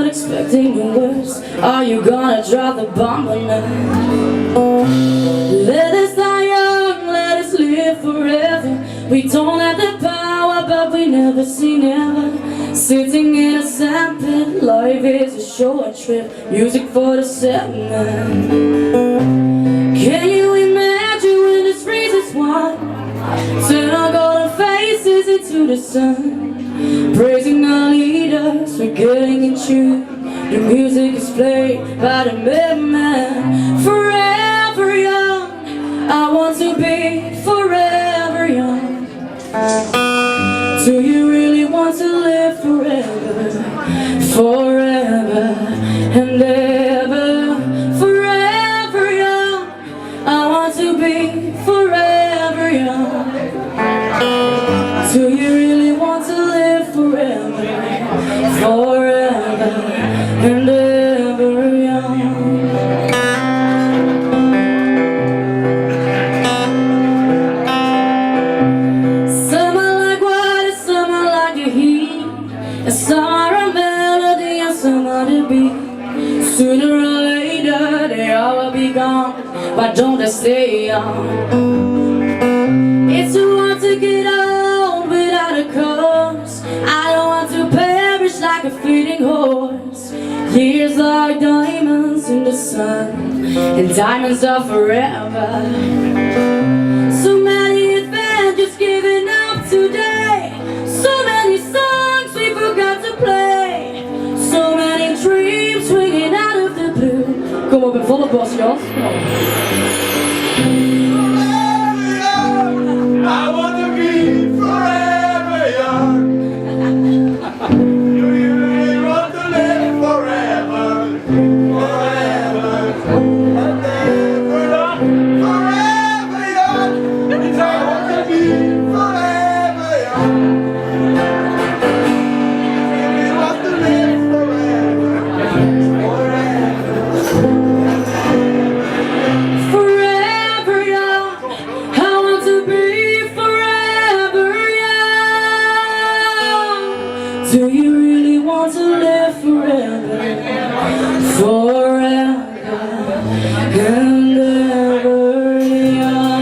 expecting the worst. Are you gonna drop the bomb or not? Let us die young, let us live forever. We don't have the power, but we never say never. Sitting in a sandpit, life is a short trip. Music for the segment. Can you imagine when the streets is wide? Turn our golden faces into the sun, praising our leaders for getting in tune. The music is played by the madman. Forever young, I want to be forever young. Do you really want to live forever? Forever and ever. Forever young, I want to be forever young. Do you really want to live forever? Forever and ever young. Some are like water, some are like the heat, and some are a melody and some are the beat. Sooner or later they all will be gone, but don't they stay young? It's too hard to get old without a cause. I don't want to perish like a fleeting horse. Years like diamonds in the sun, and diamonds are forever. So many adventures given up today, so many songs we forgot to play, so many dreams swinging out of the blue. Kom op in volle borstjas. I want to be forever young. Do you really want to live forever? Forever and ever young. Forever young. I want to be forever young. Do you really want to live forever? Forever young, I want to be. Do you really want to live forever? Forever and ever young.